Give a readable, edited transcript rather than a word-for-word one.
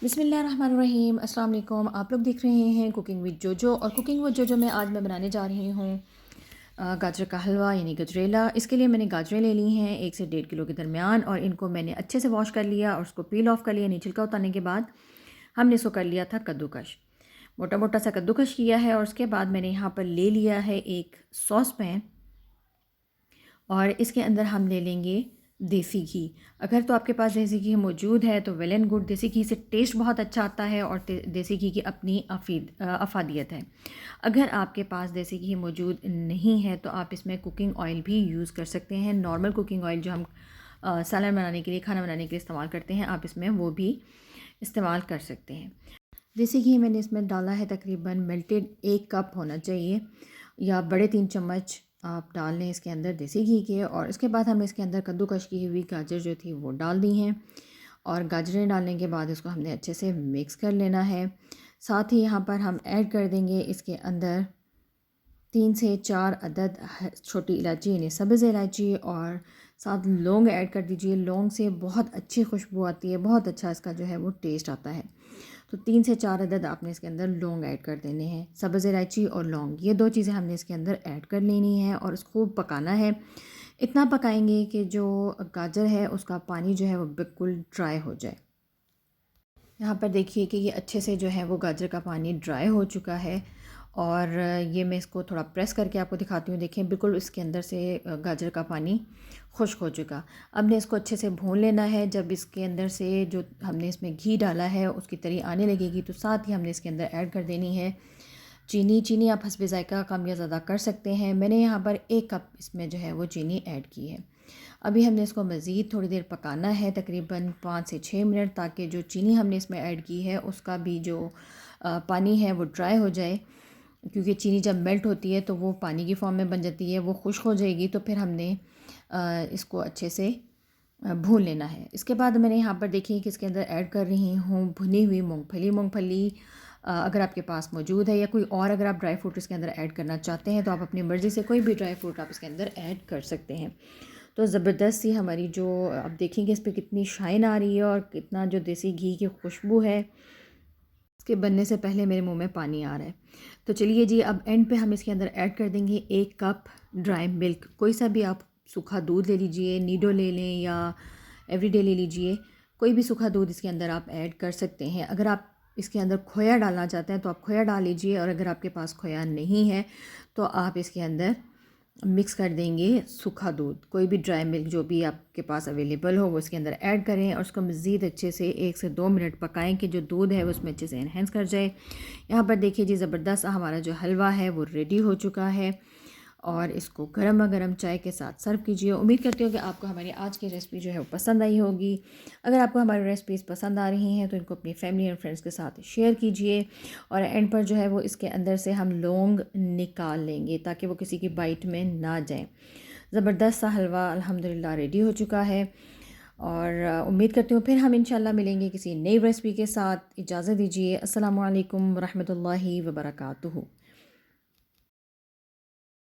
बिस्मिल्लाहिर्रहमानिर्रहीम। अस्सलाम वालेकुम। आप लोग देख रहे हैं कुकिंग विद जोजो, और कुकिंग विद जोजो में आज मैं बनाने जा रही हूँ गाजर का हलवा यानी गजरेला। इसके लिए मैंने गाजरें ले ली हैं 1 से 1.5 किलो के दरमियान, और इनको मैंने अच्छे से वॉश कर लिया और उसको पील ऑफ कर लिया। नीचे छिलका उतारने के बाद हमने इसको कर लिया था कद्दूकश, मोटा मोटा सा कद्दूकश किया है। और उसके बाद मैंने यहाँ पर ले लिया है एक सॉस पैन, और इसके अंदर हम ले लेंगे देसी घी। अगर तो आपके पास देसी घी मौजूद है तो वेल एंड गुड। देसी घी से टेस्ट बहुत अच्छा आता है और देसी घी की अपनी अफादियत है। अगर आपके पास देसी घी मौजूद नहीं है तो आप इसमें कुकिंग ऑयल भी यूज़ कर सकते हैं। नॉर्मल कुकिंग ऑयल जो हम सलाद बनाने के लिए, खाना बनाने के लिए इस्तेमाल करते हैं, आप इसमें वो भी इस्तेमाल कर सकते हैं। देसी घी मैंने इसमें डाला है तकरीबन मेल्टेड 1 कप होना चाहिए, या बड़े 3 चम्मच आप डाल लें इसके अंदर देसी घी के। और इसके बाद हमने इसके अंदर कद्दूकश की हुई गाजर जो थी वो डाल दी हैं, और गाजरें डालने के बाद इसको हमने अच्छे से मिक्स कर लेना है। साथ ही यहाँ पर हम ऐड कर देंगे इसके अंदर 3 से 4 अदद छोटी इलायची यानी सब्ज़ इलायची, और साथ लौंग ऐड कर दीजिए। लौंग से बहुत अच्छी खुशबू आती है, बहुत अच्छा इसका जो है वो टेस्ट आता है। तो 3 से 4 अदद आपने इसके अंदर लौंग ऐड कर देने हैं। सब्ज़ इलायची और लौंग, ये दो चीज़ें हमने इसके अंदर ऐड कर लेनी है और इसको खूब पकाना है। इतना पकाएंगे कि जो गाजर है उसका पानी जो है वो बिल्कुल ड्राई हो जाए। यहाँ पर देखिए कि ये अच्छे से जो है वो गाजर का पानी ड्राई हो चुका है, और ये मैं इसको थोड़ा प्रेस करके आपको दिखाती हूँ। देखें बिल्कुल इसके अंदर से गाजर का पानी खुश्क हो चुका। अब ने इसको अच्छे से भून लेना है। जब इसके अंदर से जो हमने इसमें घी डाला है उसकी तरी आने लगेगी तो साथ ही हमने इसके अंदर ऐड कर देनी है चीनी। चीनी आप हस्बे ज़ायक़ा कम या ज़्यादा कर सकते हैं। मैंने यहाँ पर 1 कप इसमें जो है वो चीनी ऐड की है। अभी हमने इसको मज़ीद थोड़ी देर पकाना है, तकरीबन 5 से 6 मिनट, ताकि जो चीनी हमने इसमें ऐड की है उसका भी जो पानी है वो ड्राई हो जाए। क्योंकि चीनी जब मेल्ट होती है तो वो पानी की फॉर्म में बन जाती है, वो खुश्क हो जाएगी। तो फिर हमने इसको अच्छे से भून लेना है। इसके बाद मैंने यहाँ पर देखिए कि इसके अंदर ऐड कर रही हूँ भुनी हुई मूंगफली। मूंगफली अगर आपके पास मौजूद है, या कोई और अगर आप ड्राई फ्रूट इसके अंदर ऐड करना चाहते हैं तो आप अपनी मर्ज़ी से कोई भी ड्राई फ्रूट आप इसके अंदर ऐड कर सकते हैं। तो ज़बरदस्त सी हमारी जो, आप देखेंगे इस पर कितनी शाइन आ रही है और कितना जो देसी घी की खुशबू है, इसके बनने से पहले मेरे मुंह में पानी आ रहा है। तो चलिए जी, अब एंड पे हम इसके अंदर ऐड कर देंगे 1 कप ड्राई मिल्क। कोई सा भी आप सूखा दूध ले लीजिए, नीडो ले लें या एवरीडे ले लीजिए, कोई भी सूखा दूध इसके अंदर आप ऐड कर सकते हैं। अगर आप इसके अंदर खोया डालना चाहते हैं तो आप खोया डाल लीजिए, और अगर आपके पास खोया नहीं है तो आप इसके अंदर मिक्स कर देंगे सूखा दूध। कोई भी ड्राई मिल्क जो भी आपके पास अवेलेबल हो वो इसके अंदर ऐड करें, और उसको मज़ीद अच्छे से 1 से 2 मिनट पकाएं कि जो दूध है उसमें अच्छे से इन्हेंस कर जाए। यहाँ पर देखिए जी, ज़बरदस्त हमारा जो हलवा है वो रेडी हो चुका है, और इसको गरमा गरम चाय के साथ सर्व कीजिए। उम्मीद करती हूँ कि आपको हमारी आज की रेसिपी जो है वो पसंद आई होगी। अगर आपको हमारी रेसिपीज़ पसंद आ रही हैं तो इनको अपनी फैमिली एंड फ्रेंड्स के साथ शेयर कीजिए। और एंड पर जो है वो इसके अंदर से हम लौंग निकाल लेंगे ताकि वो किसी की बाइट में ना जाए। ज़बरदस्त सा हलवा अल्हम्दुलिल्लाह रेडी हो चुका है, और उम्मीद करती हूँ फिर हम इंशाल्लाह मिलेंगे किसी नई रेसिपी के साथ। इजाज़त दीजिए। अस्सलामु अलैकुम रहमतुल्लाहि व बरकातुहू।